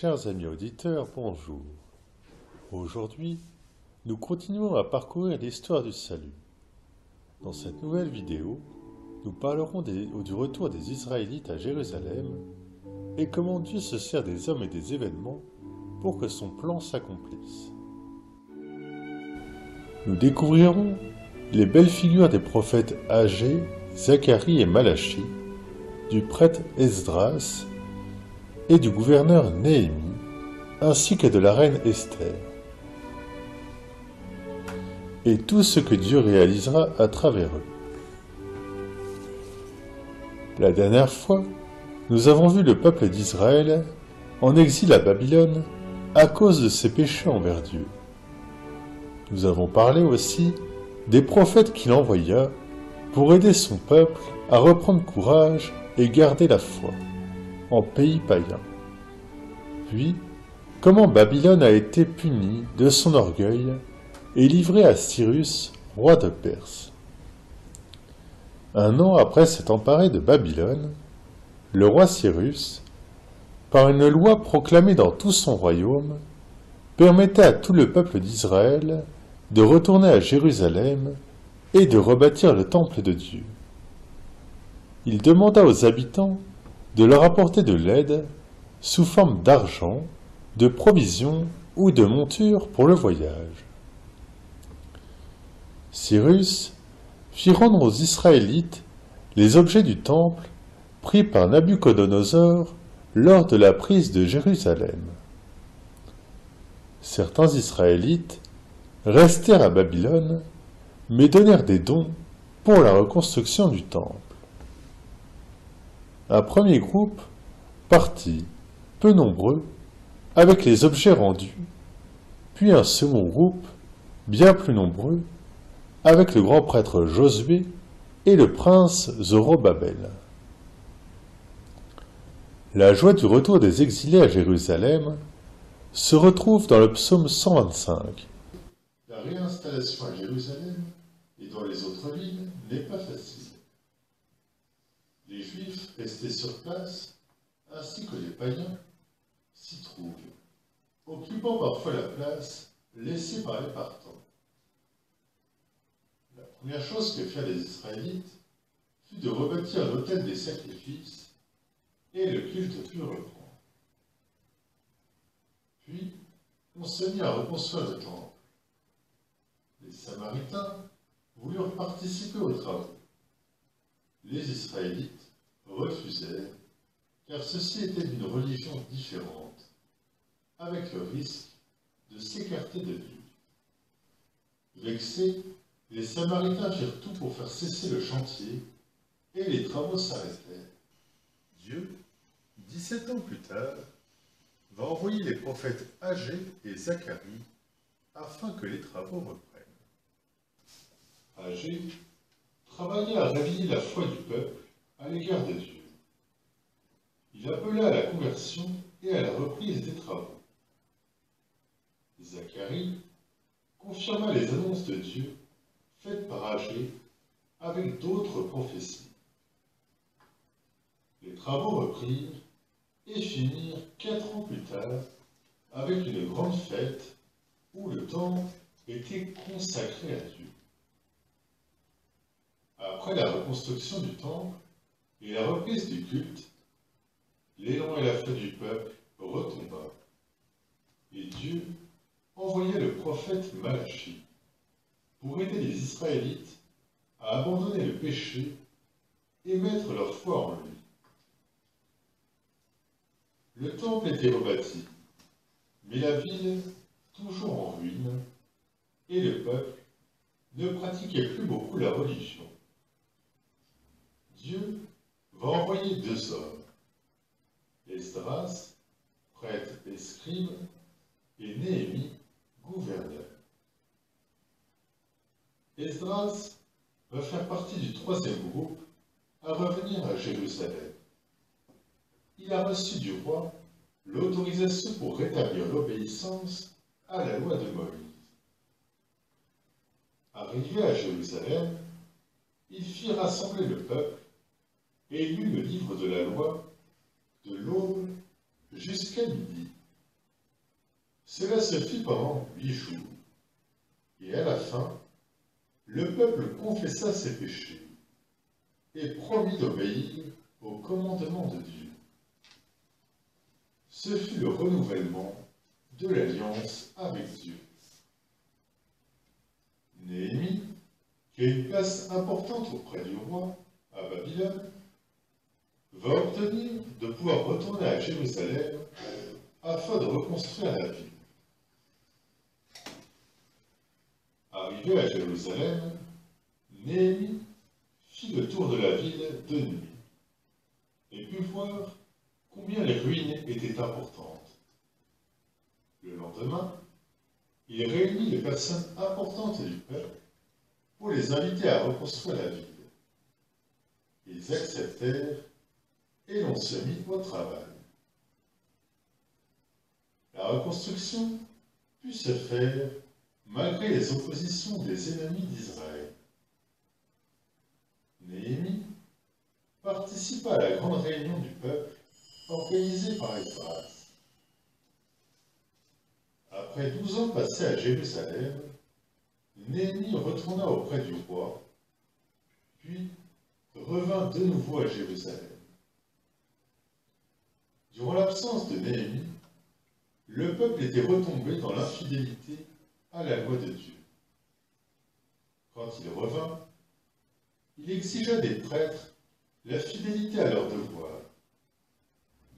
Chers amis auditeurs, bonjour. Aujourd'hui, nous continuons à parcourir l'histoire du salut. Dans cette nouvelle vidéo, nous parlerons du retour des Israélites à Jérusalem et comment Dieu se sert des hommes et des événements pour que son plan s'accomplisse. Nous découvrirons les belles figures des prophètes Agé, Zacharie et Malachi, du prêtre Esdras et du gouverneur Néhémie, ainsi que de la reine Esther, et tout ce que Dieu réalisera à travers eux. La dernière fois, nous avons vu le peuple d'Israël en exil à Babylone à cause de ses péchés envers Dieu. Nous avons parlé aussi des prophètes qu'il envoya pour aider son peuple à reprendre courage et garder la foi en pays païen. Puis, comment Babylone a été punie de son orgueil et livrée à Cyrus, roi de Perse. Un an après s'être emparé de Babylone, le roi Cyrus, par une loi proclamée dans tout son royaume, permettait à tout le peuple d'Israël de retourner à Jérusalem et de rebâtir le temple de Dieu. Il demanda aux habitants de leur apporter de l'aide sous forme d'argent, de provisions ou de montures pour le voyage. Cyrus fit rendre aux Israélites les objets du temple pris par Nabuchodonosor lors de la prise de Jérusalem. Certains Israélites restèrent à Babylone, mais donnèrent des dons pour la reconstruction du temple. Un premier groupe partit, peu nombreux, avec les objets rendus, puis un second groupe, bien plus nombreux, avec le grand prêtre Josué et le prince Zorobabel. La joie du retour des exilés à Jérusalem se retrouve dans le psaume 125. La réinstallation à Jérusalem et dans les autres villes n'est pas facile. Les Juifs restés sur place, ainsi que les païens, s'y trouvent, occupant parfois la place laissée par les partants. La première chose que firent les Israélites fut de rebâtir l'autel des sacrifices, et le culte put reprendre. Puis, on se mit à reconstruire le temple. Les Samaritains voulurent participer aux travaux. Les Israélites refusèrent, car ceci était d'une religion différente, avec le risque de s'écarter de Dieu. Vexés, les Samaritains firent tout pour faire cesser le chantier, et les travaux s'arrêtèrent. Dieu, 17 ans plus tard, va envoyer les prophètes Agé et Zacharie afin que les travaux reprennent. Agé travailla à réveiller la foi du peuple à l'égard de Dieu. Il appela à la conversion et à la reprise des travaux. Zacharie confirma les annonces de Dieu faites par Agé avec d'autres prophéties. Les travaux reprirent et finirent 4 ans plus tard avec une grande fête où le temple était consacré à Dieu. Après la reconstruction du temple et la reprise du culte, l'élan et la foi du peuple retomba, et Dieu envoya le prophète Malachi pour aider les Israélites à abandonner le péché et mettre leur foi en lui. Le temple était rebâti, mais la ville toujours en ruine, et le peuple ne pratiquait plus beaucoup la religion. Dieu va envoyer 2 hommes, Esdras, prêtre et scribe, et Néhémie, gouverneur. Esdras va faire partie du 3e groupe à revenir à Jérusalem. Il a reçu du roi l'autorisation pour rétablir l'obéissance à la loi de Moïse. Arrivé à Jérusalem, il fit rassembler le peuple et lut le livre de la loi de l'aube jusqu'à midi. Cela se fit pendant 8 jours, et à la fin, le peuple confessa ses péchés et promit d'obéir au commandement de Dieu. Ce fut le renouvellement de l'alliance avec Dieu. Néhémie, qui a une place importante auprès du roi à Babylone, va obtenir de pouvoir retourner à Jérusalem afin de reconstruire la ville. Arrivé à Jérusalem, Néhémie fit le tour de la ville de nuit et put voir combien les ruines étaient importantes. Le lendemain, il réunit les personnes importantes du peuple pour les inviter à reconstruire la ville. Ils acceptèrent et l'on se mit au travail. La reconstruction put se faire malgré les oppositions des ennemis d'Israël. Néhémie participa à la grande réunion du peuple organisée par Esdras. Après 12 ans passés à Jérusalem, Néhémie retourna auprès du roi, puis revint de nouveau à Jérusalem. Durant l'absence de Néhémie, le peuple était retombé dans l'infidélité à la loi de Dieu. Quand il revint, il exigea des prêtres la fidélité à leurs devoirs,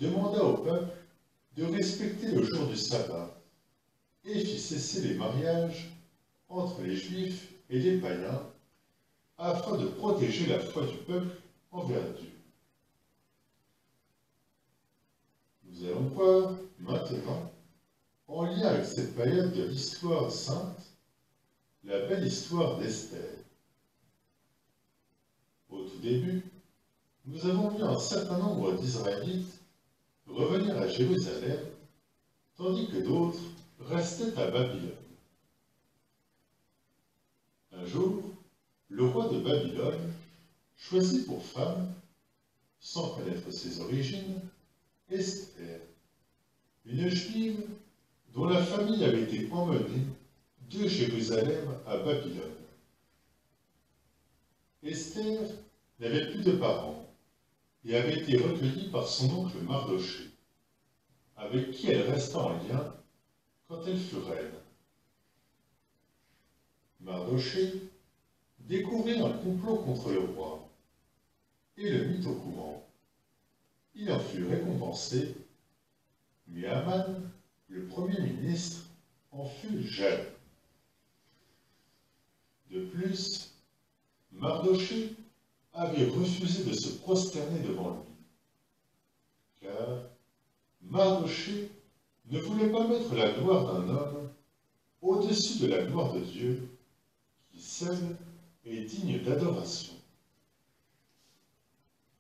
demanda au peuple de respecter le jour du sabbat et fit cesser les mariages entre les Juifs et les païens afin de protéger la foi du peuple envers Dieu. Nous allons voir maintenant, en lien avec cette période de l'histoire sainte, la belle histoire d'Esther. Au tout début, nous avons vu un certain nombre d'Israélites revenir à Jérusalem, tandis que d'autres restaient à Babylone. Un jour, le roi de Babylone choisit pour femme, sans connaître ses origines, Esther, une juive dont la famille avait été emmenée de Jérusalem à Babylone. Esther n'avait plus de parents et avait été recueillie par son oncle Mardochée, avec qui elle resta en lien quand elle fut reine. Mardochée découvrit un complot contre le roi et le mit au courant. Il en fut récompensé, mais Aman, le premier ministre, en fut jaloux. De plus, Mardochée avait refusé de se prosterner devant lui, car Mardochée ne voulait pas mettre la gloire d'un homme au-dessus de la gloire de Dieu, qui seul est digne d'adoration.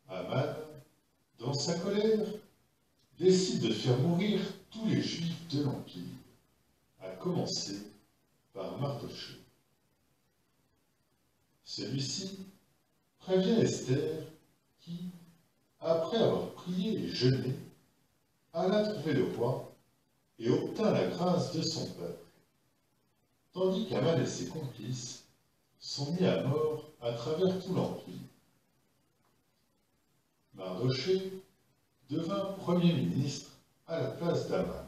Aman, dans sa colère, décide de faire mourir tous les Juifs de l'Empire, à commencer par Mardochée. Celui-ci prévient Esther qui, après avoir prié et jeûné, alla trouver le roi et obtint la grâce de son peuple, tandis qu'Aman et ses complices sont mis à mort à travers tout l'Empire. Mardochée devint Premier ministre à la place d'Aman.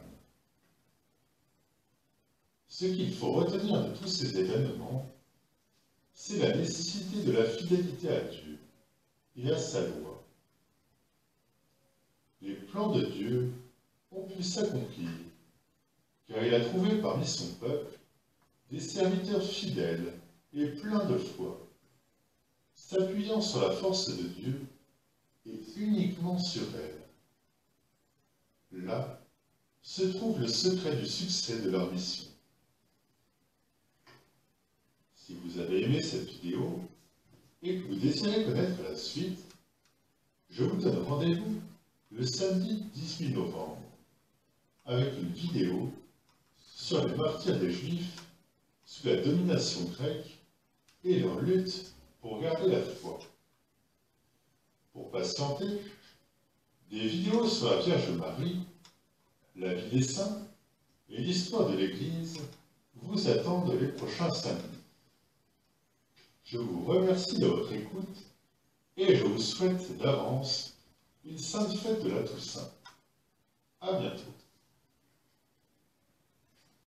Ce qu'il faut retenir de tous ces événements, c'est la nécessité de la fidélité à Dieu et à sa loi. Les plans de Dieu ont pu s'accomplir, car il a trouvé parmi son peuple des serviteurs fidèles et pleins de foi, s'appuyant sur la force de Dieu et uniquement sur elle. Là se trouve le secret du succès de leur mission. Si vous avez aimé cette vidéo et que vous désirez connaître la suite, je vous donne rendez-vous le samedi 18 novembre avec une vidéo sur les martyrs des Juifs sous la domination grecque et leur lutte pour garder la foi. Pour patienter, des vidéos sur la Vierge Marie, la vie des saints et l'histoire de l'Église vous attendent les prochains samedis. Je vous remercie de votre écoute et je vous souhaite d'avance une sainte fête de la Toussaint. À bientôt.